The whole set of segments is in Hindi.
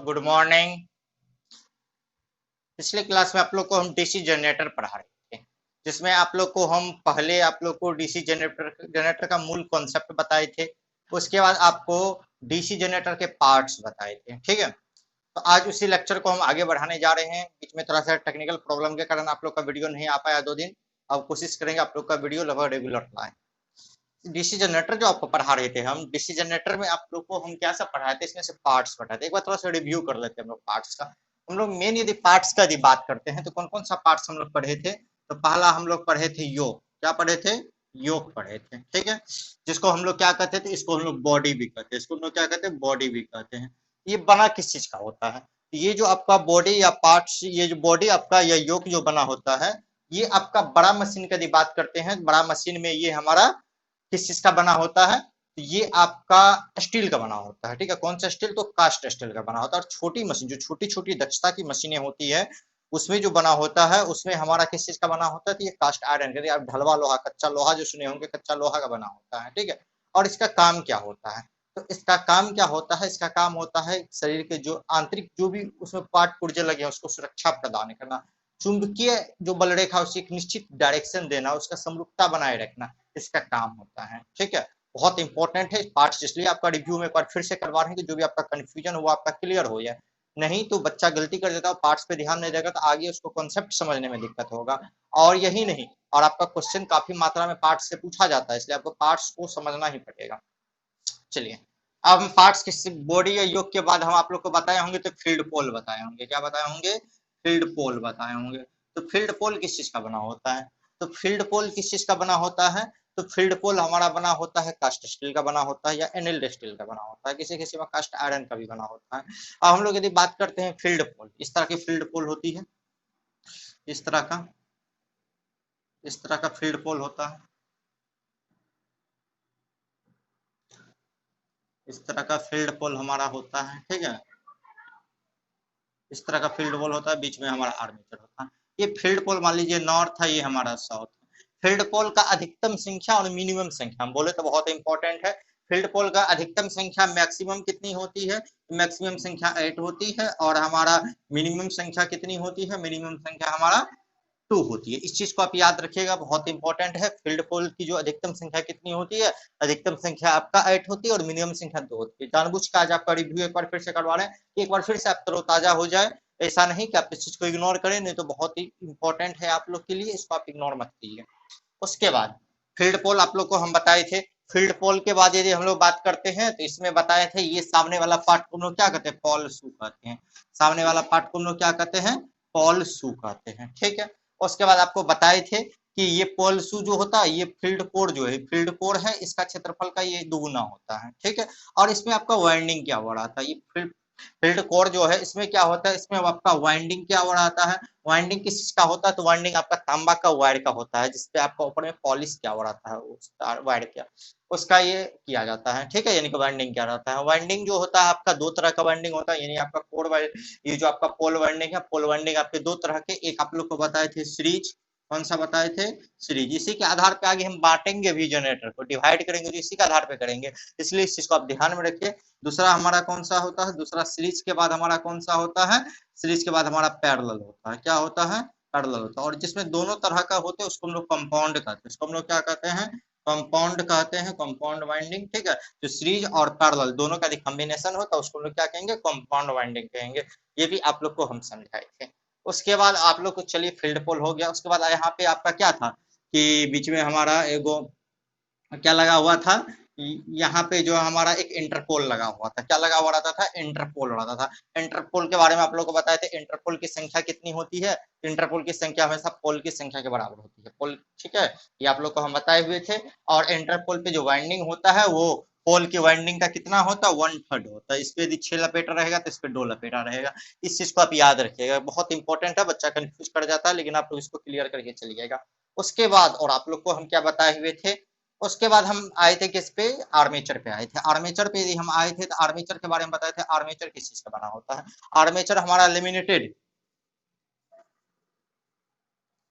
Good morning. पिछले क्लास में आप लोग को हम डीसी जनरेटर पढ़ा रहे थे, जिसमें आप लोग को हम पहले आप लोग को डीसी जनरेटर का मूल कॉन्सेप्ट बताए थे। उसके बाद आपको डीसी जनरेटर के पार्ट्स बताए थे। ठीक है, तो आज उसी लेक्चर को हम आगे बढ़ाने जा रहे हैं। बीच में थोड़ा सा टेक्निकल प्रॉब्लम के कारण आप लोग का वीडियो नहीं आ पाया 2 दिन। अब कोशिश करेंगे आप लोग का वीडियो लगभग रेगुलर लाएं। डीसी जनरेटर जो आपको पढ़ा रहे थे, हम डीसी जनरेटर में आप लोग को हम क्या सब पढ़ाए थे, इसमें से पार्ट्स पढ़ाए थे। एक बार थोड़ा सा रिव्यू कर लेते हैं हम लोग पार्ट्स का। हम लोग मेन यदि पार्ट्स का यदि बात करते हैं तो कौन कौन सा पार्ट्स हम लोग पढ़े थे। तो पहला हम लोग पढ़े थे योग। क्या पढ़े थे? योग पढ़े थे। ठीक है, जिसको हम लोग क्या कहते थे, इसको हम लोग बॉडी भी कहते हैं, इसको हम लोग क्या कहते हैं, बॉडी भी कहते हैं। ये बना किस चीज का होता है? ये जो आपका बॉडी या पार्ट्स, ये जो बॉडी आपका या योग जो बना होता है, ये आपका बड़ा मशीन का यदि बात करते हैं, बड़ा मशीन में ये हमारा किस चीज का बना होता है? तो ये आपका स्टील का बना होता है। ठीक है, कौन सा स्टील? तो कास्ट स्टील का बना होता है। और छोटी मशीन, जो छोटी छोटी दक्षता की मशीनें होती है, उसमें जो बना होता है, उसमें हमारा किस चीज का बना होता है? तो ये कास्ट आयरन का, आप ढलवा लोहा, कच्चा लोहा जो सुने होंगे, कच्चा लोहा का बना होता है। ठीक है, और इसका काम क्या होता है? तो इसका काम क्या होता है? इसका काम होता है शरीर के जो आंतरिक जो भी उसमें पार्ट पुर्जे लगे हैं, उसको सुरक्षा प्रदान करना, चुंबकीय जो बल रेखा उसे एक निश्चित डायरेक्शन देना, उसका समरूपता बनाए रखना, इसका काम होता है। ठीक है, बहुत इंपॉर्टेंट है पार्ट्स, इसलिए आपका रिव्यू में एक बार फिर से करवा रहे हैं कि जो भी आपका कंफ्यूजन हुआ आपका क्लियर हो जाए। नहीं तो बच्चा गलती कर देता है, पार्ट्स पे ध्यान नहीं देगा तो आगे उसको कॉन्सेप्ट समझने में दिक्कत होगा। और यही नहीं, और आपका क्वेश्चन काफी मात्रा में पार्ट्स से पूछा जाता है, इसलिए आपको पार्ट्स को समझना ही पड़ेगा। चलिए, अब हम पार्ट्स किस बॉडी या योग के बाद हम आप लोग को बताए होंगे तो फील्ड पोल बताए होंगे। क्या बताए होंगे? फील्ड पोल बताए होंगे। तो फील्ड पोल किस चीज का बना होता है? तो फील्ड पोल किस चीज का बना होता है? तो फील्ड पोल हमारा बना होता है कास्ट स्टील का बना होता है, या एनल्ड स्टील का बना होता है, किसी किसी में कास्ट आयरन का भी बना होता है। अब हम लोग यदि बात करते हैं फील्ड पोल, इस तरह की फील्ड पोल होती है, इस तरह का, इस तरह का फील्ड पोल होता है, इस तरह का फील्ड पोल हमारा होता है। ठीक है, इस तरह का फील्ड पोल होता है, बीच में हमारा आर्मेचर होता है। ये फील्ड पोल मान लीजिए नॉर्थ है, ये हमारा साउथ है। फील्ड पोल का अधिकतम संख्या और मिनिमम संख्या हम बोले तो बहुत इंपॉर्टेंट है। फील्ड पोल का अधिकतम संख्या मैक्सिमम कितनी होती है? मैक्सिमम संख्या 8 होती है। और हमारा मिनिमम संख्या कितनी होती है? मिनिमम संख्या हमारा 2 होती है। इस चीज को आप याद रखिएगा, बहुत इंपॉर्टेंट है। फील्ड पोल की जो अधिकतम संख्या कितनी होती है? अधिकतम संख्या आपका 8 होती है और मिनिमम संख्या 2 होती है। जानबूझ के आज आपका रिव्यू एक बार फिर से करवा रहे हैं, एक बार फिर से आप तरोताजा हो जाए। ऐसा नहीं कि आप इस चीज को इग्नोर करें, नहीं तो बहुत ही इंपॉर्टेंट है आप लोग के लिए, इसको आप इग्नोर मत कीजिए। उसके बाद फील्ड पोल आप लोग को हम बताए थे। फील्ड पोल के बाद यदि हम लोग बात करते हैं तो इसमें बताए थे, ये सामने वाला पार्ट को हम लोग क्या कहते हैं? पॉल शू कहते हैं। सामने वाला पार्ट को हम लोग क्या कहते हैं? पॉल शू कहते हैं। ठीक है, उसके बाद आपको बताए थे कि ये पोल शू जो होता है, ये फील्ड कोर जो है, फील्ड कोर है, इसका क्षेत्रफल का ये दुगुना होता है। ठीक है, और इसमें आपका वाइंडिंग क्या हो रहा था? ये फील्ड फील्ड कोर जो है, इसमें क्या होता है? इसमें आपका वाइंडिंग क्या हो रहा है? वाइंडिंग किस चीज का होता है? तो वाइंडिंग आपका तांबा का वायर का होता है, जिसपे आपका ऊपर में पॉलिश क्या हो रहा है, उस वायर क्या, उसका ये किया जाता है। ठीक है, यानी कि वाइंडिंग क्या रहता है? वाइंडिंग जो होता है आपका 2 तरह का वाइंडिंग होता है, यानी आपका कोर वाइंड, ये जो आपका पोल वाइंडिंग है, पोल वाइंडिंग आपके 2 तरह के, एक आप लोग को बताए थे सीरीज। कौन सा बताए थे? सीरीज। इसी के आधार पे आगे हम बांटेंगे भी, जनरेटर को डिवाइड करेंगे तो इसी के आधार पे करेंगे, इसलिए इस चीज को आप ध्यान में रखिए। दूसरा हमारा कौन सा होता है? दूसरा सीरीज के बाद हमारा कौन सा होता है? सीरीज के बाद हमारा पैरेलल होता है। क्या होता है? पैरेलल होता है। और जिसमें दोनों तरह का होते हैं उसको हम लोग कंपाउंड कहते हैं। उसको हम लोग क्या कहते हैं? कंपाउंड कहते हैं, कंपाउंड वाइंडिंग। ठीक है, जो सीरीज और पैरेलल दोनों का कॉम्बिनेशन होता है उसको हम लोग क्या कहेंगे? कंपाउंड वाइंडिंग कहेंगे। ये भी आप लोग को हम समझाए थे। उसके बाद आप लोग को, चलिए फील्ड पोल हो गया। उसके बाद यहाँ पे आपका क्या था कि बीच में हमारा एगो क्या लगा हुआ था? यहाँ पे जो हमारा एक इंटरपोल लगा हुआ था। क्या लगा हुआ रहता था? इंटरपोल रहता था। इंटरपोल के बारे में आप लोगों को बताए थे, इंटरपोल की संख्या कितनी होती है? इंटरपोल की संख्या हमेशा पोल की संख्या के बराबर होती है। पोल, ठीक है, ये आप लोग को हम बताए हुए थे। और इंटरपोल पे जो वाइंडिंग होता है वो पोल की वाइंडिंग का कितना होता है? 1/3 होता है। इस पे यदि 6 लपेटा रहेगा तो इस पे 2 लपेटा रहेगा। इस चीज को आप याद रखिएगा, बहुत इंपॉर्टेंट है, बच्चा कंफ्यूज कर जाता है, लेकिन आप लोग इसको क्लियर करके चलिएगा। उसके बाद और आप लोग को हम क्या बताए हुए थे? उसके बाद हम आए थे किस पे? आर्मेचर पे आए थे। आर्मेचर पे यदि हम आए थे तो आर्मेचर के बारे में बताए थे। आर्मेचर किस चीज का बना होता है? आर्मेचर हमारा लेमिनेटेड,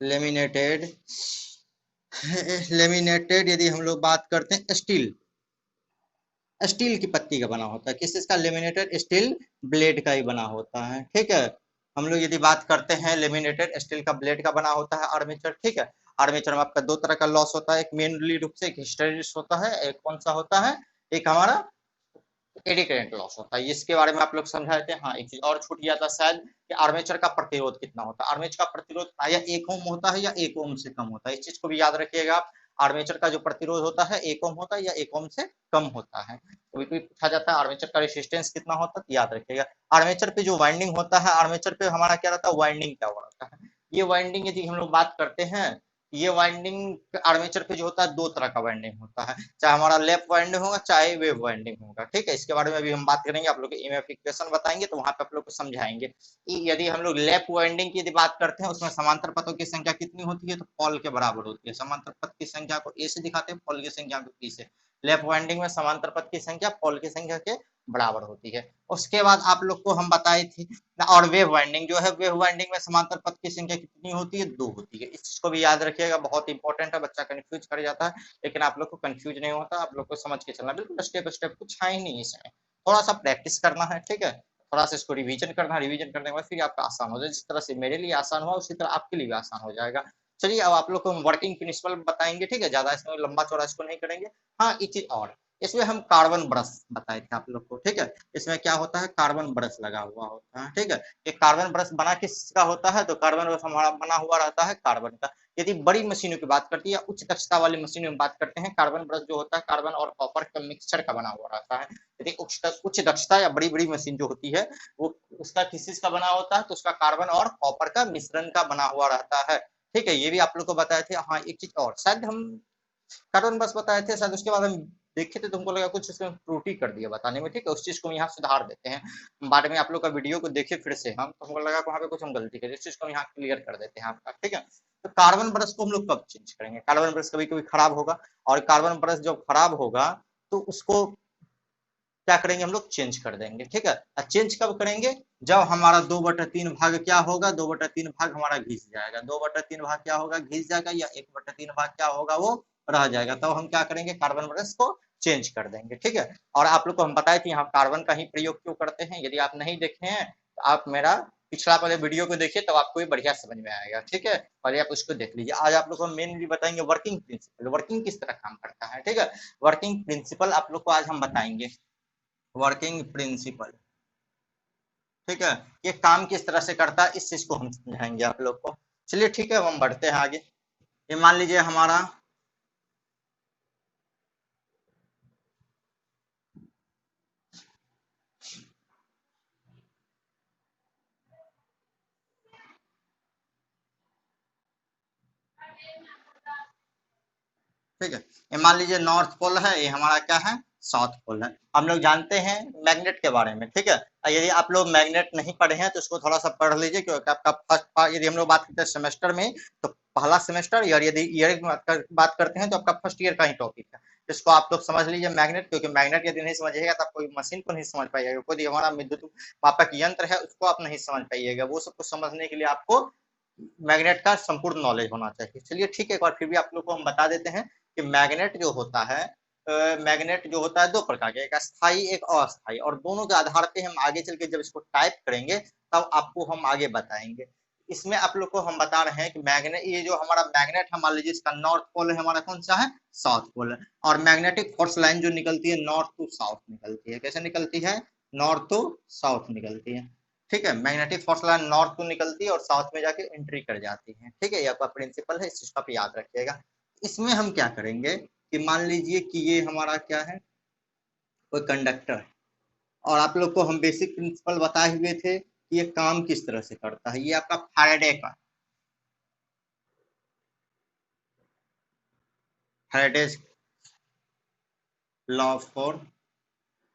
लेमिनेटेड लेमिनेटेड यदि हम लोग बात करते हैं स्टील, स्टील की पत्ती का बना होता है। किस चीज का? लेमिनेटेड स्टील ब्लेड का ही बना होता है, ठीक है। हम लोग यदि बात करते हैं, लेमिनेटेड स्टील का ब्लेड का बना होता है आर्मेचर, ठीक है। आर्मेचर में आपका दो तरह का लॉस होता है, एक मेनली रूप से एक हिस्टैरिसीस होता है, एक कौन सा होता है, एक हमारा एडी करंट लॉस होता है। इसके बारे में आप लोग समझाए थे। हाँ, एक चीज और छूट गया था शायद कि आर्मेचर का प्रतिरोध कितना होता है। आर्मेचर का प्रतिरोध या 1 ओम होता है या 1 ओम से कम होता है, इस चीज को भी याद रखिएगा आप। आर्मेचर का जो प्रतिरोध होता है 1 ओम होता है या 1 ओम से कम होता है। कभी कभी पूछा जाता है आर्मेचर का रेसिस्टेंस कितना होता है, तो याद रखिएगा। आर्मेचर पे जो वाइंडिंग होता है, आर्मेचर पे हमारा क्या रहता है, वाइंडिंग क्या हुआ रहता है। ये वाइंडिंग यदि हम लोग बात करते हैं, ये वाइंडिंग आर्मेचर पे जो होता है दो तरह का वाइंडिंग होता है, चाहे हमारा लैप वाइंडिंग होगा चाहे वेव वाइंडिंग होगा, ठीक है। इसके बारे में भी हम बात करेंगे, आप लोग को ईएमएफ इक्वेशन बताएंगे तो वहां पे आप लोग को समझाएंगे। यदि हम लोग लैप वाइंडिंग की यदि बात करते हैं, उसमें समांतर पथों की संख्या कितनी होती है, तो पॉल के बराबर होती है। समांतर पथ की संख्या को ए से दिखाते हैं, पॉल की संख्या को बी से। लैप वाइंडिंग में समांतर पथ की संख्या पॉल की संख्या के बराबर होती है। उसके बाद आप लोग को हम बताए थे, और वेव वाइंडिंग जो है, वेव वाइंडिंग में समांतर पथ की संख्या कितनी होती है, 2 होती है। इस चीज को भी याद रखिएगा, बहुत इंपॉर्टेंट है, बच्चा कंफ्यूज कर जाता है, लेकिन आप लोग को कंफ्यूज नहीं होता, आप लोग को समझ के चलना, बिल्कुल स्टेप स्टेप, कुछ है ही नहीं इसमें। थोड़ा सा प्रैक्टिस करना है, ठीक है। थोड़ा सा इसको रिवीजन करना है, रिवीजन करने के बाद फिर आपका आसान हो जाए। जिस तरह से मेरे लिए आसान हुआ उसी तरह आपके लिए भी आसान हो जाएगा। चलिए अब आप लोग को हम वर्किंग प्रिंसिपल बताएंगे, ठीक है। ज्यादा इसमें लंबा चौड़ा इसको नहीं करेंगे। हाँ, एक चीज और, इसमें हम कार्बन ब्रश बताए थे आप लोग को, ठीक है। इसमें क्या होता है, कार्बन ब्रश लगा हुआ होता है, ठीक है। ये कार्बन ब्रश बना किसका होता है, तो कार्बन ब्रश हमारा बना हुआ रहता है कार्बन का। यदि बड़ी मशीनों की बात करती है, उच्च दक्षता वाली मशीनों में बात करते हैं, कार्बन ब्रश जो होता है कार्बन और कॉपर का मिक्सचर का बना हुआ रहता है। यदि उच्च दक्षता या बड़ी बड़ी मशीन जो होती है, वो उसका किस चीज का बना होता है, तो उसका कार्बन और कॉपर का मिश्रण का बना हुआ रहता है, ठीक है। ये भी आप लोग को बताए थे। हाँ, एक चीज और शायद हम कार्बन बस बताए थे शायद, उसके बाद हम देखे थे, तुमको लगा कुछ उसमें त्रुटि कर दिया बताने में, ठीक है। उस चीज को हम यहाँ सुधार देते हैं। बाद में आप लोग का वीडियो को देखे फिर से हम, तो हमको लगा वहाँ पे कुछ हम गलती करें, इस चीज को हम यहाँ क्लियर कर देते हैं आपका, ठीक है। तो कार्बन ब्रश को हम लोग कब चेंज करेंगे, कार्बन ब्रश कभी कभी खराब होगा, और कार्बन ब्रश जब खराब होगा तो उसको क्या करेंगे, हम लोग चेंज कर देंगे, ठीक है। चेंज कब करेंगे, जब हमारा 2/3 भाग क्या होगा, 2/3 भाग हमारा घिस जाएगा, 2/3 भाग क्या होगा, घिस जाएगा, या 1/3 भाग क्या होगा, वो रह जाएगा, तब तो हम क्या करेंगे, कार्बन ब्रश को चेंज कर देंगे, ठीक है। और आप लोग को हम बताए कि यहाँ कार्बन का ही प्रयोग क्यों करते हैं। यदि आप नहीं देखे हैं तो आप मेरा पिछला वाले वीडियो को देखिए, तब आपको ये बढ़िया समझ में आएगा, ठीक है। पहले आप उसको देख लीजिए। आज आप लोग को मेनली बताएंगे वर्किंग प्रिंसिपल, वर्किंग किस तरह काम करता है, ठीक है। वर्किंग प्रिंसिपल आप लोग को आज हम बताएंगे, वर्किंग प्रिंसिपल, ठीक है। ये काम किस तरह से करता है, इस चीज को हम समझाएंगे आप लोग को। चलिए ठीक है, हम बढ़ते हैं आगे। ये मान लीजिए हमारा ठीक है, ये मान लीजिए नॉर्थ पोल है, ये हमारा क्या है, साउथ पोल है। हम लोग जानते हैं मैग्नेट के बारे में, ठीक है। यदि आप लोग मैग्नेट नहीं पढ़े हैं तो इसको थोड़ा सा पढ़ लीजिए, क्योंकि आपका फर्स्ट, यदि हम लोग बात करते हैं सेमेस्टर में, तो पहला सेमेस्टर, और यदि ईयर की बात करते हैं तो आपका फर्स्ट ईयर का ही टॉपिक है। इसको आप लोग समझ लीजिए मैग्नेट, क्योंकि मैग्नेट यदि नहीं समझिएगा तो आप कोई मशीन को नहीं समझ पाइएगा, कोई हमारा विद्युत मापक यंत्र है उसको आप नहीं समझ पाइएगा। वो सब कुछ समझने के लिए आपको मैग्नेट का संपूर्ण नॉलेज होना चाहिए। चलिए ठीक है, एक बार फिर भी आप लोग को हम बता देते हैं कि मैग्नेट जो होता है, मैग्नेट जो होता है दो प्रकार के, एक स्थायी एक अस्थायी, और दोनों के आधार पे हम आगे चल के जब इसको टाइप करेंगे तब आपको हम आगे बताएंगे। इसमें आप लोग को हम बता रहे हैं कि मैग्नेट, ये जो हमारा मैग्नेट है, मान लीजिए इसका नॉर्थ पोल है, हमारा कौन सा है, साउथ पोल है। और मैग्नेटिक फोर्स लाइन जो निकलती है नॉर्थ टू साउथ निकलती है, कैसे निकलती है, नॉर्थ टू साउथ निकलती है, ठीक है। मैग्नेटिक फोर्स लाइन नॉर्थ को निकलती है और साउथ में जाके एंट्री कर जाती है, ठीक है। ये आपका प्रिंसिपल है, इस चीज को आप याद रखिएगा। इसमें हम क्या करेंगे कि मान लीजिए कि ये हमारा क्या है, कोई कंडक्टर है, और आप लोग को हम बेसिक प्रिंसिपल बताए हुए थे कि ये काम किस तरह से करता है। ये आपका फैराडे का, Faraday's law for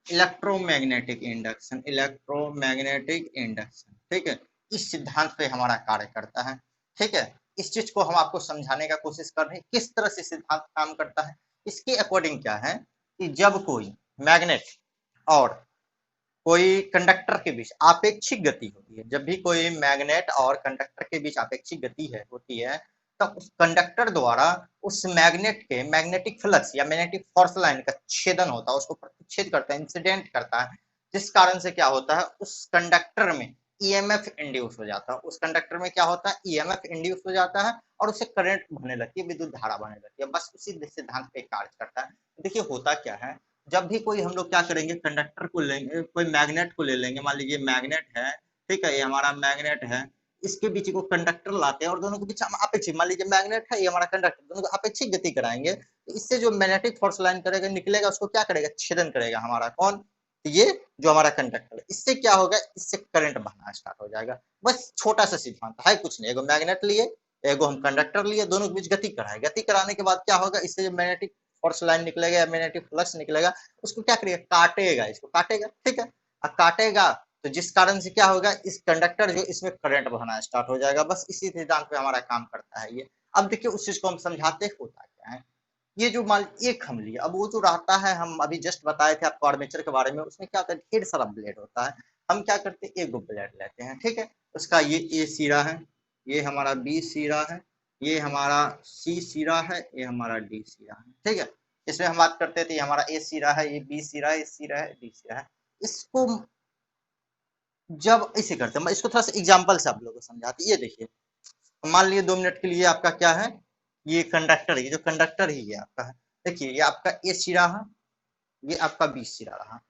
electromagnetic induction, electromagnetic induction, ठीक है। इस सिद्धांत पे हमारा कार्य करता है, ठीक है। इस चीज को हम आपको समझाने का कोशिश कर रहे हैं, किस तरह से सिद्धांत काम करता है। इसके अकॉर्डिंग क्या है कि जब कोई मैग्नेट और कोई कंडक्टर के बीच आपेक्षिक गति होती है, जब भी कोई मैग्नेट और कंडक्टर के बीच आपेक्षिक गति है होती है, तब उस कंडक्टर द्वारा उस मैग्नेट के मैग्नेटिक फ्लक्स या मैग्नेटिक फोर्स लाइन का छेदन होता है, उसको प्रतिच्छेद करता है, इंसिडेंट करता है, जिस कारण से क्या होता है उस कंडक्टर में ईएमएफ इंड्यूस हो जाता है। उस कंडक्टर में क्या होता है, ईएमएफ इंड्यूस हो जाता है और उससे करंट बहने लगती है, विद्युत धारा बहने लगती है। बस उसी सिद्धांत पे कार्य करता है। देखिए होता क्या है, जब भी कोई हम लोग क्या करेंगे, कंडक्टर को लेंगे, कोई मैग्नेट को ले लेंगे, मान लीजिए मैग्नेट है, ठीक है, ये हमारा मैग्नेट है, इसके बीच को कंडक्टर लाते हैं और दोनों के बीच हम अपेक्षित, मान लीजिए मैग्नेट है, ये हमारा कंडक्टर, दोनों को अपेक्षित गति कराएंगे, तो इससे जो मैग्नेटिक फोर्स लाइन करेगा, निकलेगा, उसको क्या करेगा, छेदन करेगा हमारा कौन, ये जो हमारा कंडक्टर है। इससे क्या होगा, इससे करंट बहना स्टार्ट हो जाएगा। बस छोटा सा सिद्धांत है, कुछ नहीं, एगो मैग्नेट लिए, एगो हम कंडक्टर लिए, दोनों के बीच गति कराए, गति कराने के बाद क्या होगा, इससे जो मैग्नेटिक फोर्स लाइन निकलेगा या मैग्नेटिक फ्लक्स निकलेगा, उसको क्या करेगा, काटेगा, इसको काटेगा, ठीक है, अब काटेगा तो जिस कारण से क्या होगा, इस कंडक्टर जो इसमें करंट बहना स्टार्ट हो जाएगा। बस इसी सिद्धांत पे हमारा काम करता है ये। अब देखिए उस चीज को हम समझाते होता क्या है, ये जो मान एक हम लिए, अब वो जो रहता है, हम अभी जस्ट बताए थे आपको आर्मेचर के बारे में, उसमें क्या होता है, ढेर सारा ब्लेड होता है। हम क्या करते हैं, एक ब्लेड लेते हैं, ठीक है, उसका ये ए सिरा है, ये हमारा बी सिरा है, ये हमारा सी सिरा है, ये हमारा डी सिरा है, ठीक है। इसमें हम बात करते थे, ये हमारा ए सिरा है, ये बी सिरा है, ये सिरा है, डी सिरा है। इसको जब ऐसे करते हैं, मैं इसको थोड़ा सा एग्जांपल से आप लोगों को समझाते, ये देखिए, मान लीजिए 2 मिनट के लिए आपका क्या है, ये कंडक्टर, ये जो कंडक्टर ही है आपका है, देखिए ये आपका ए सिरा है, ये आपका बी सिरा रहा,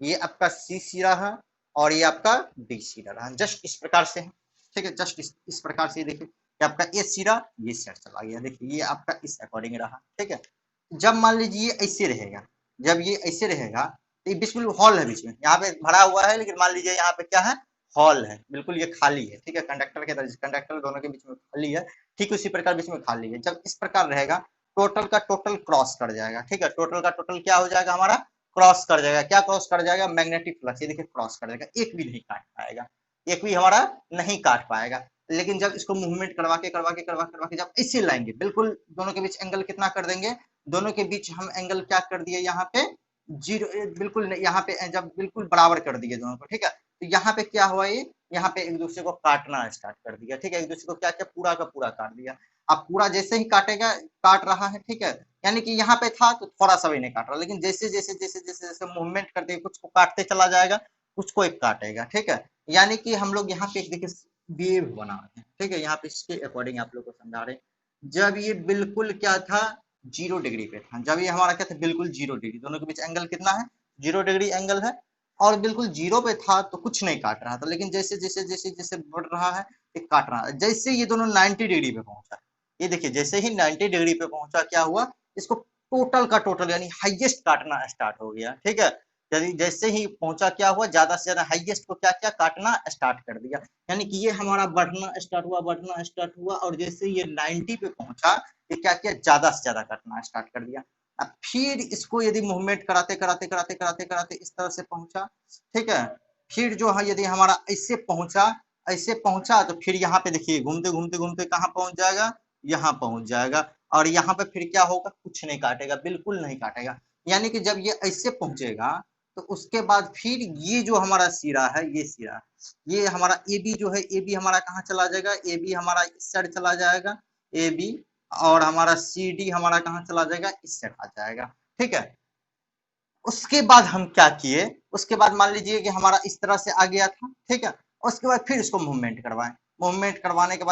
ये आपका सी सिरा है और ये आपका डी सिरा रहा, जस्ट इस प्रकार से है, ठीक है, जस्ट इस प्रकार से देखिए, ये आपका ए सिरा, ये साइड चला गया, देखिए ये आपका इस अकॉर्डिंग रहा, ठीक है। जब मान लीजिए ये ऐसे रहेगा, जब ये ऐसे रहेगा तो ये बिल्कुल हॉल है, बीच में यहाँ पे भरा हुआ है, लेकिन मान लीजिए यहाँ पे क्या है, हॉल है, बिल्कुल ये खाली है, ठीक है, कंडक्टर के तरह, कंडक्टर दोनों के बीच में खाली है, ठीक उसी प्रकार बीच में खाली है। जब इस प्रकार रहेगा, टोटल का टोटल क्रॉस कर जाएगा, ठीक है, टोटल का टोटल क्या हो जाएगा हमारा, क्रॉस कर जाएगा, क्या क्रॉस कर जाएगा, मैग्नेटिक फ्लक्स, ये देखिए क्रॉस कर जाएगा, एक भी नहीं काट पाएगा, एक भी हमारा नहीं काट पाएगा। लेकिन जब इसको मूवमेंट करवा के जब ऐसे लाएंगे, बिल्कुल दोनों के बीच एंगल कितना कर देंगे, दोनों के बीच हम एंगल क्या कर दिए, यहाँ पे जीरो, बिल्कुल यहाँ पे जब बिल्कुल बराबर कर दिए दोनों को, ठीक है, तो यहाँ पे क्या हुआ, ये यहाँ पे एक दूसरे को काटना स्टार्ट कर दिया, ठीक है, एक दूसरे को क्या क्या पूरा का पूरा काट दिया। अब पूरा जैसे ही काटेगा, काट रहा है, ठीक है, यानी कि यहाँ पे था तो थोड़ा सा भी नहीं काट रहा, लेकिन जैसे जैसे जैसे जैसे जैसे मूवमेंट करते कुछ को काटते चला जाएगा, कुछ को एक काटेगा, ठीक है। यानी कि हम लोग यहाँ पे एक देखिए वेव बना रहे हैं, ठीक है, यहाँ पे इसके अकॉर्डिंग आप लोग को समझा रहे हैं। जब ये बिल्कुल क्या था, 0 डिग्री पे था, जब ये हमारा क्या था, बिल्कुल 0 डिग्री, दोनों के बीच एंगल कितना है, 0 डिग्री एंगल है, और बिल्कुल 0 पे था तो कुछ नहीं काट रहा था, लेकिन जैसे जैसे जैसे जैसे बढ़ रहा है, ये काट रहा है। जैसे ये दोनों 90 डिग्री पे पहुंचा, ये देखिए जैसे ही 90 डिग्री पे पहुंचा, क्या हुआ, इसको टोटल का टोटल यानी हाईएस्ट काटना स्टार्ट हो गया, ठीक है। यदि जैसे ही पहुंचा, क्या हुआ, ज्यादा से ज्यादा हाईएस्ट को क्या क्या काटना स्टार्ट कर दिया, यानी कि ये हमारा बढ़ना स्टार्ट हुआ, और जैसे ये 90 पे पहुंचा, ये क्या किया, ज्यादा से ज्यादा काटना स्टार्ट कर दिया। अब फिर इसको यदि मूवमेंट कराते इस तरह से पहुंचा, ठीक है, फिर जो है यदि हमारा ऐसे पहुंचा तो फिर यहाँ पे देखिए घूमते घूमते घूमते कहाँ पहुंच जाएगा, यहाँ पहुंच जाएगा, और यहाँ पे फिर क्या होगा, कुछ नहीं काटेगा, बिल्कुल नहीं काटेगा। यानी कि जब ये ऐसे पहुंचेगा तो उसके बाद फिर ये जो हमारा सिरा है, ये सिरा, ये हमारा ए बी जो है, ए बी हमारा कहाँ चला जाएगा, ए बी हमारा इस साइड चला जाएगा, ए बी, और हमारा सी डी हमारा कहाँ चला जाएगा, इस साइड आ जाएगा, ठीक है। उसके बाद हम क्या किए, उसके बाद मान लीजिए कि हमारा इस तरह से आ गया था, ठीक है, उसके बाद फिर इसको मूवमेंट करवाएं, मूवमेंट करवाने के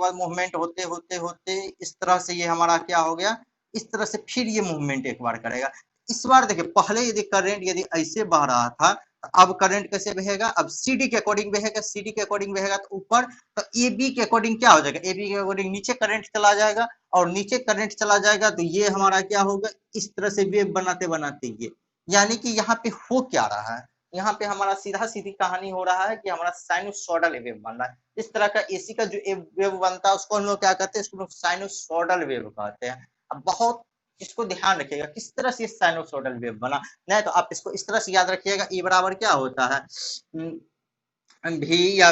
बाद मूवमेंट होते होते होते इस तरह से ये हमारा क्या हो गया, इस तरह से फिर ये मूवमेंट एक बार करेगा। इस बार देखिए, पहले यदि करंट यदि ऐसे बह रहा था, अब करंट कैसे बहेगा, अब सीडी के अकॉर्डिंग बहेगा, सीडी के अकॉर्डिंग बहेगा तो ऊपर, तो ए बी के अकॉर्डिंग क्या हो जाएगा, ए बी के अकॉर्डिंग नीचे करंट चला जाएगा, और नीचे करंट चला जाएगा तो ये हमारा क्या होगा, इस तरह से वेव बनाते बनाते ये, यानी कि यहाँ पे हो क्या रहा है, यहाँ पे हमारा सीधा सीधी कहानी हो रहा है कि हमारा साइनोसॉइडल वेव बन रहा है। इस तरह का एसी का जो वेव बनता है उसको हम लोग क्या कहते हैं, उसको साइनोसॉइडल वेव कहते हैं। अब बहुत इसको ध्यान रखिएगा किस तरह से साइनोसॉइडल वेव बना, नहीं तो आप इसको इस तरह से याद रखिएगा, ई बराबर क्या होता है, भी या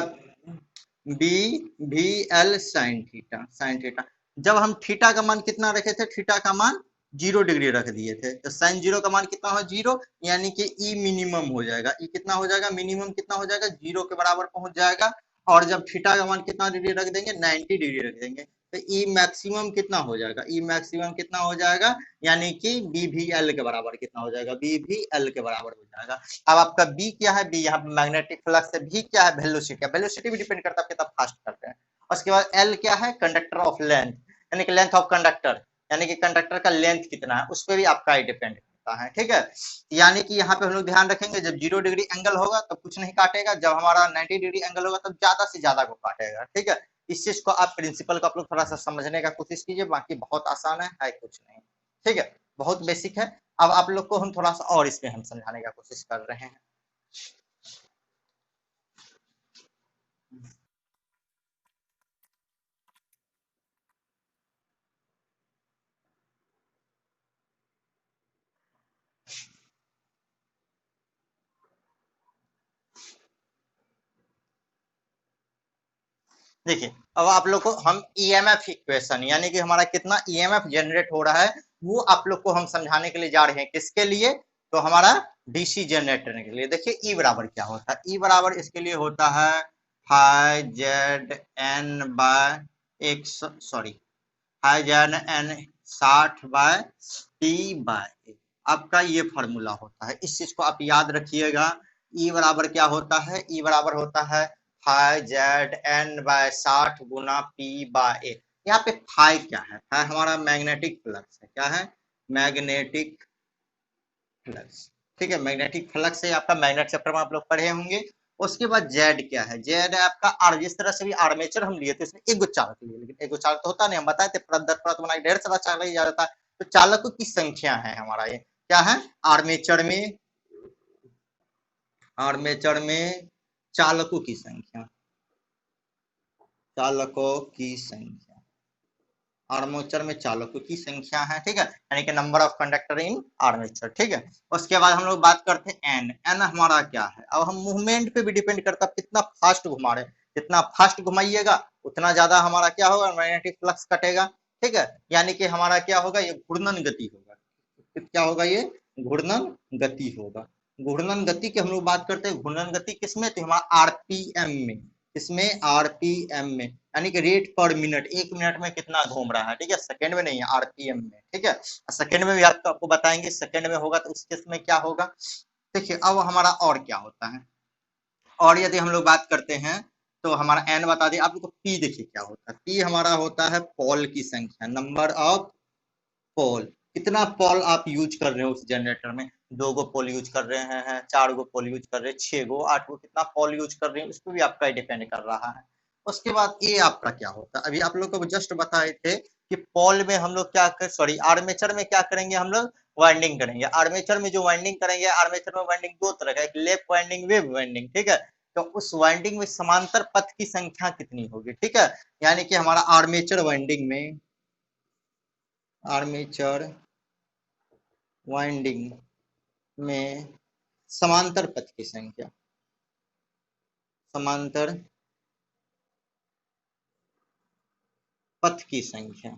बी भी एल साइन थीटा। जब हम थीटा का मान कितना रखे थे, थीटा का मान 0 डिग्री रख दिए थे, तो साइन 0 का मान कितना हो, 0, यानी कि ई मिनिमम हो जाएगा, ई कितना हो जाएगा, मिनिमम कितना हो जाएगा, 0 के बराबर पहुंच जाएगा। और जब थीटा का मान कितना डिग्री रख देंगे, 90 डिग्री रख देंगे, तो ई मैक्सिमम कितना हो जाएगा, ई मैक्सिमम कितना हो जाएगा, यानी कि बी भी एल के बराबर कितना हो जाएगा, बी भी एल के बराबर हो जाएगा। अब आपका बी क्या है, बी यहाँ पे मैग्नेटिक फ्लक्स है, भी क्या है वेलोसिटी, वेलोसिटी भी डिपेंड करता है आप कितना फास्ट करते हैं। उसके बाद एल क्या है, कंडक्टर ऑफ लेंथ, यानी कि लेंथ ऑफ कंडक्टर, यानी कि कंडक्टर का लेंथ कितना है उस पर भी आपका डिपेंड करता है, ठीक है। यानी कि यहाँ पे हम लोग ध्यान रखेंगे, जब 0 डिग्री एंगल होगा तब कुछ नहीं काटेगा, जब हमारा 90 डिग्री एंगल होगा तब ज्यादा से ज्यादा को काटेगा, ठीक है। इस चीज को आप प्रिंसिपल को आप लोग थोड़ा सा समझने का कोशिश कीजिए, बाकी बहुत आसान है कुछ नहीं, ठीक है, बहुत बेसिक है। अब आप लोग को हम थोड़ा सा और इसमें हम समझाने का कोशिश कर रहे हैं। देखिए, अब आप लोग को हम ईएमएफ इक्वेशन, यानी कि हमारा कितना ईएमएफ जनरेट हो रहा है वो आप लोग को हम समझाने के लिए जा रहे हैं, किसके लिए, तो हमारा डीसी जनरेटर के लिए। देखिए ई बराबर क्या होता है, ई बराबर इसके लिए होता है फाई जेड एन बाय एक, sorry phi Z N 60 by T by, आपका ये फॉर्मूला होता है, इस चीज को आप याद रखिएगा। ई बराबर क्या होता है, ई बराबर होता है phi Z N by 60 Guna P by ए। यहाँ पे फाई क्या है, फाई हमारा मैग्नेटिक फ्लक्स है, क्या है, मैग्नेटिक फ्लक्स, ठीक है, मैग्नेटिक फ्लक्स है आपका, मैग्नेट चैप्टर में आप लोग पढ़े होंगे। उसके बाद जेड क्या है, जेड है आपका जिस तरह से भी आर्मेचर हम लिए थे इसमें एक चालक लिए, लेकिन एक चालक तो होता नहीं, हम बताए थे परत दर परत बनाई ढेर सारा चालक ही जा जाता है, तो चालकों की संख्या है हमारा ये क्या है, आर्मेचर में, आर्मेचर में चालकों की संख्या, चालकों की संख्या, आर्मेचर में चालकों की संख्या है, ठीक है, यानी कि number of conductor in armature, ठीक है। उसके बाद हम लोग बात करते हैं एन, एन हमारा क्या है, अब हम मूवमेंट पे भी डिपेंड करता है कितना फास्ट घुमा रहे, जितना फास्ट घुमाइएगा उतना ज्यादा हमारा क्या होगा, मैग्नेटिक फ्लक्स कटेगा, ठीक है, यानी कि हमारा क्या होगा, ये घूर्णन गति होगा, क्या होगा, ये घूर्णन गति होगा। घूर्णन गति की हम लोग बात करते हैं, घूर्णन गति किसमें, तो हमारा आरपीएम में, इसमें आरपीएम में, यानी कि रेट पर मिनट, एक मिनट में कितना घूम रहा है, ठीक है, सेकंड में नहीं है, आरपीएम में, ठीक है, सेकंड में भी आपको बताएंगे, सेकंड में होगा तो उस केस में क्या होगा। देखिए अब हमारा और क्या होता है, और यदि हम लोग बात करते हैं तो हमारा एन बता दिए आप लोग को, पी देखिए क्या होता है, पी हमारा होता है पोल की संख्या, नंबर ऑफ पोल, कितना पोल आप यूज कर रहे हो उस जनरेटर में, 2 गो पोल यूज कर रहे हैं, 4 गो पोल यूज कर रहे हैं, 6 गो 8 गो, कितना पोल यूज कर रहे हैं उस पर भी आपका डिपेंड कर रहा है। उसके बाद ये आपका क्या होता है, अभी आप लोग को जस्ट बताए थे कि पोल में हम लोग क्या कर, सॉरी आर्मेचर में क्या करेंगे हम लोग, वाइंडिंग करेंगे, आर्मेचर में जो वाइंडिंग करेंगे, आर्मेचर में वाइंडिंग दो तरह का, एक लेफ्ट वाइंडिंग, वेव वाइंडिंग, ठीक है, तो उस वाइंडिंग में समांतर पथ की संख्या कितनी होगी, ठीक है, यानी कि हमारा आर्मेचर वाइंडिंग में, आर्मेचर वाइंडिंग में समांतर पथ की संख्या, समांतर पथ की संख्या,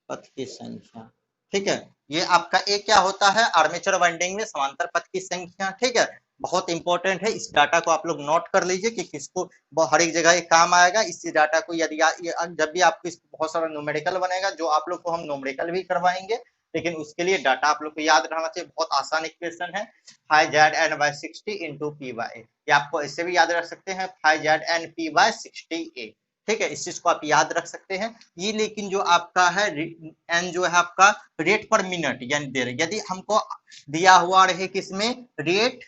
पथ की संख्या, ठीक है, ये आपका एक क्या होता है, आर्मेचर वाइंडिंग में समांतर पथ की संख्या, ठीक है, बहुत इंपॉर्टेंट है, इस डाटा को आप लोग नोट कर लीजिए कि किसको हर एक जगह ये काम आएगा, इस डाटा को यदि जब भी आपको बहुत सारा न्यूमेरिकल बनेगा, जो आप लोग को हम न्यूमेरिकल भी करवाएंगे, लेकिन उसके लिए डाटा आप लोग को याद रहना चाहिए, बहुत आसान इक्वेशन है, phi Z N by 60 into P by A, ये आपको ऐसे भी याद रख सकते हैं, phi Z N P by 60 A, ठीक है, इस चीज को आप याद रख सकते हैं। ये लेकिन जो आपका है एन जो है आपका रेट पर मिनट यानी दे रहे, यदि हमको दिया हुआ रहे किसमें, रेट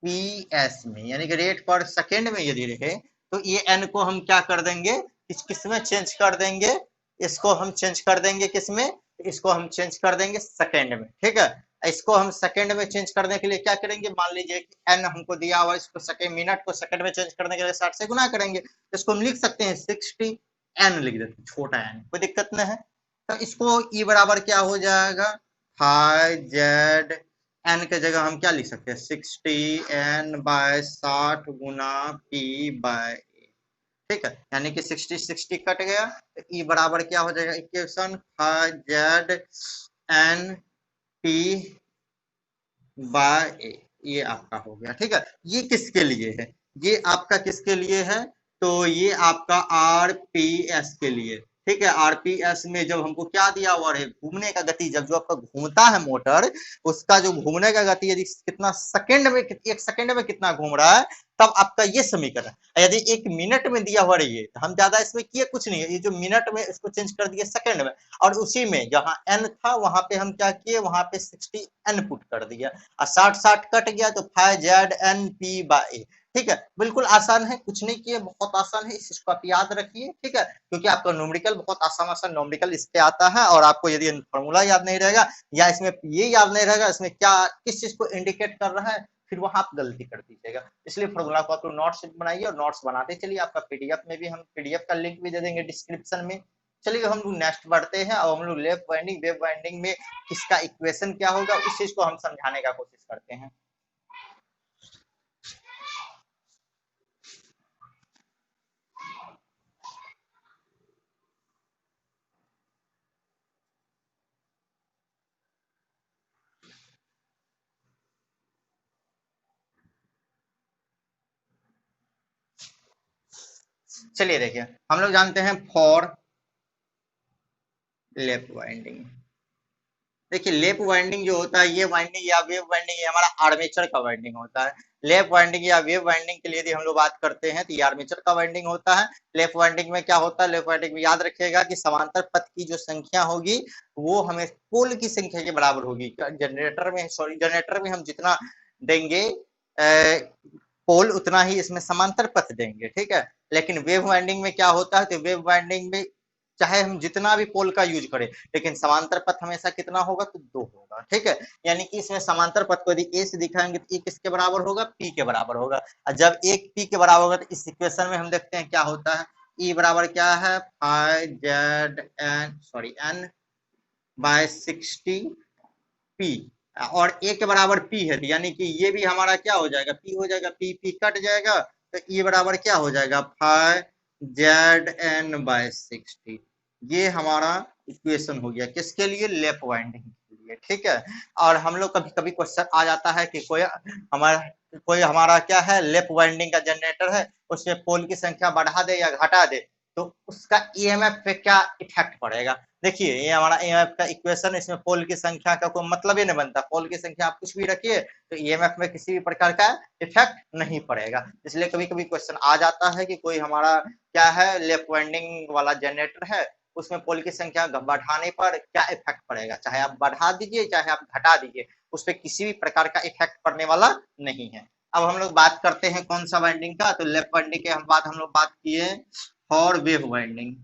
पीएस में, यानी कि रेट पर सेकेंड में यदि रहे, तो ये एन को हम क्या कर देंगे, किसमें चेंज कर देंगे, इसको हम चेंज कर देंगे किसमें, इसको हम चेंज कर देंगे सेकेंड में, ठीक है, इसको हम सेकेंड में चेंज करने के लिए क्या करेंगे, मान लीजिए कि एन हमको दिया हुआ, इसको सेकेंड, मिनट को सेकेंड में चेंज करने के लिए 60 से गुना करेंगे, इसको हम लिख सकते हैं 60 एन लिख देते हैं, छोटा एन, कोई दिक्कत नहीं है, तो इसको ई बराबर क्या हो जाएगा, फाई जेड एन के जगह हम क्या लिख सकते हैं, 60 N by 60 Guna P bye, ठीक है, यानी कि 60 60 कट गया, तो ई बराबर क्या हो जाएगा, equation phi Z N P by A, ये आपका हो गया, ठीक है, ये किसके लिए है, ये आपका किसके लिए है, तो ये आपका आरपीएस के लिए, ठीक है। आरपीएस में जब हमको क्या दिया हुआ है, घूमने का गति, जब जो आपका घूमता है मोटर, उसका जो घूमने का गति यदि कितना सेकंड में, 1 सेकंड में कितना घूम रहा है, तब आपका ये समीकरण। यदि 1 मिनट में दिया हुआ है, तो हम ज्यादा इसमें किए कुछ नहीं है, ये जो मिनट में इसको चेंज कर दिए सेकंड में, और उसी में जहां एन था वहां पे हम क्या किए, वहां पे 60 एन पुट कर दिया, और 60 कट गया तो 5 ZN P/A। ठीक है, बिल्कुल आसान है, कुछ नहीं किए, बहुत आसान है, इस चीज को आप याद रखिए, ठीक है, क्योंकि आपका न्यूमेरिकल बहुत आसान आसान न्यूमेरिकल इस पे आता है, और आपको यदि फॉर्मूला याद नहीं रहेगा या इसमें ये याद नहीं रहेगा इसमें क्या किस चीज को इंडिकेट कर रहा है, फिर वहां आप गलती कर दीजिएगा। इसलिए फॉर्मूला को आप लोग नोट्स बनाइए और नोट्स बनाते चलिए। आपका पीडीएफ में भी हम पीडीएफ का लिंक भी दे देंगे डिस्क्रिप्शन में। चलिए हम लोग नेक्स्ट बढ़ते हैं, और हम लोग लेफ्ट वाइंडिंग वेव वाइंडिंग में किसका इक्वेशन क्या होगा उस चीज को हम समझाने का कोशिश करते हैं। चलिए देखिए, हम लोग जानते हैं फॉर लेफ्ट वाइंडिंग, देखिए लेफ्ट वाइंडिंग जो होता है, ये वाइंडिंग या वेव वाइंडिंग, ये हमारा आर्मेचर का वाइंडिंग होता है। लेफ्ट वाइंडिंग या वेव वाइंडिंग के लिए यदि हम लोग बात करते हैं तो ये आर्मेचर का वाइंडिंग होता है। लेफ्ट वाइंडिंग में क्या होता है, लेफ्ट वाइंडिंग में याद रखिएगा कि समांतर पथ की जो संख्या होगी वो हमें पोल की संख्या के बराबर होगी। जनरेटर में हम जितना देंगे पोल, उतना ही इसमें समांतर पथ देंगे, ठीक है। लेकिन वेव वाइंडिंग में क्या होता है, तो वेव वाइंडिंग में चाहे हम जितना भी पोल का यूज करें, लेकिन समांतर पथ हमेशा कितना होगा, तो 2 होगा, ठीक है। यानी कि इसमें समांतर पथ को यदि ए से दिखाएंगे तो ए किसके बराबर होगा, पी के बराबर होगा। और जब एक पी के बराबर होगा तो इस इक्वेशन में हम देखते हैं क्या होता है, ई बराबर क्या है, 5 ZN/60 पी, और ए के बराबर पी है, यानी कि ये भी हमारा क्या हो जाएगा, पी हो जाएगा, पी पी कट जाएगा, तो ई बराबर क्या हो जाएगा, 5 ZN/60। ये हमारा इक्वेशन हो गया किसके लिए, लेफ्ट वाइंडिंग के लिए, ठीक है। और हम लोग कभी कभी क्वेश्चन आ जाता है कि कोई हमारा क्या है, लेफ्ट वाइंडिंग का जनरेटर है, उसमें पोल की संख्या बढ़ा दे या घटा दे, तो उसका ईएमएफ पे क्या इफेक्ट पड़ेगा। देखिए ये हमारा ईएमएफ का इक्वेशन, इसमें पोल की संख्या का कोई मतलब ही नहीं बनता, पोल की संख्या आप कुछ भी रखिए तो ईएमएफ में किसी भी प्रकार का इफेक्ट नहीं पड़ेगा। इसलिए कभी कभी क्वेश्चन आ जाता है कि कोई हमारा क्या है, लेफ्ट वाइंडिंग वाला जनरेटर है, उसमें पोल की संख्या बढ़ाने पर क्या इफेक्ट पड़ेगा, चाहे आप बढ़ा दीजिए चाहे आप घटा दीजिए, उस पर किसी भी प्रकार का इफेक्ट पड़ने वाला नहीं है। अब हम लोग बात करते हैं कौन सा वाइंडिंग का, तो लेफ्ट वाइंडिंग के बाद हम लोग बात किए for wave winding.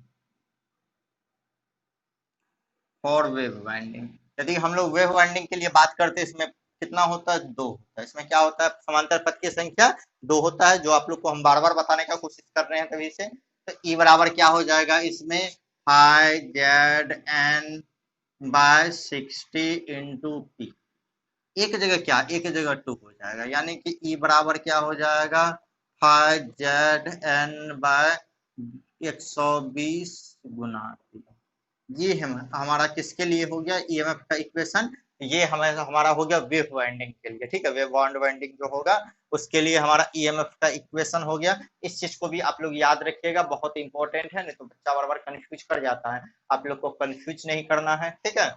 For wave winding, यदि हम लोग वेव वाइंडिंग के लिए बात करते हैं, इसमें कितना होता है, 2 होता है। इसमें क्या होता है, समांतर पथ की संख्या 2 होता है, जो आप लोग को हम बार बार बताने का कोशिश कर रहे हैं तभी से। तो ई बराबर क्या हो जाएगा इसमें, 5 ZN/60 इंटू पी, एक जगह क्या, एक जगह 2 हो जाएगा, यानी कि ई बराबर क्या हो जाएगा, 5 ZN/120 गुना, ये हमारा किसके लिए हो गया, ईएमएफ का इक्वेशन। ये हमारा हो गया वेव वाइंडिंग के लिए, ठीक है, वेव बॉन्ड वाइंडिंग जो होगा उसके लिए हमारा ईएमएफ का इक्वेशन हो गया। इस चीज को भी आप लोग याद रखिएगा, बहुत इंपॉर्टेंट है, नहीं तो बच्चा बार बार कंफ्यूज कर जाता है, आप लोग को कंफ्यूज नहीं करना है, ठीक है।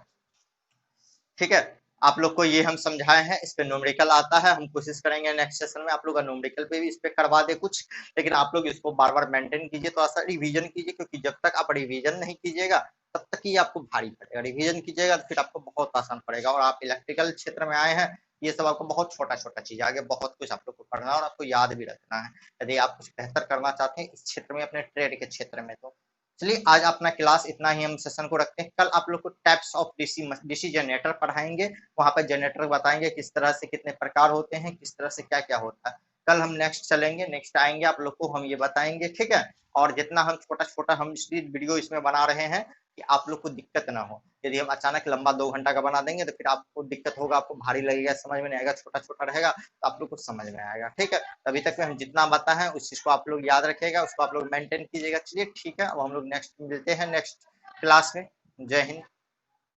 ठीक है, आप लोग को ये हम समझाए हैं, इस पे न्यूमेरिकल आता है, हम कोशिश करेंगे नेक्स्ट सेशन में आप लोग का न्यूमेरिकल पे भी इस पे करवा दे कुछ, लेकिन आप लोग इसको बार बार मेंटेन कीजिए, थोड़ा सा रिवीजन कीजिए, क्योंकि जब तक आप रिवीजन नहीं कीजिएगा तब तक ही आपको भारी पड़ेगा, रिवीजन कीजिएगा तो फिर आपको बहुत आसान पड़ेगा। और आप इलेक्ट्रिकल क्षेत्र में आए हैं, ये सब आपको बहुत छोटा छोटा चीज, आगे बहुत कुछ आप लोग को पढ़ना और आपको याद भी रखना है, यदि आप कुछ बेहतर करना चाहते हैं इस क्षेत्र में, अपने ट्रेड के क्षेत्र में। तो चलिए आज अपना क्लास इतना ही हम सेशन को रखते हैं, कल आप लोग को टाइप्स ऑफ डीसी जनरेटर पढ़ाएंगे, वहां पर जनरेटर बताएंगे किस तरह से कितने प्रकार होते हैं, किस तरह से क्या क्या होता है। कल हम नेक्स्ट चलेंगे, नेक्स्ट आएंगे आप लोग को हम ये बताएंगे, ठीक है। और जितना हम छोटा छोटा हम वीडियो इसमें बना रहे हैं कि आप लोग को दिक्कत ना हो, यदि हम अचानक लंबा 2 घंटा का बना देंगे तो फिर आपको दिक्कत होगा, आपको भारी लगेगा, समझ में नहीं आएगा, छोटा छोटा रहेगा तो आप लोग को समझ में आएगा, ठीक है। अभी तक में हम जितना बताए उस चीज को आप लोग याद रखिएगा, उसको आप लोग मेंटेन कीजिएगा। चलिए ठीक है, अब हम लोग नेक्स्ट मिलते हैं नेक्स्ट क्लास में। जय हिंद।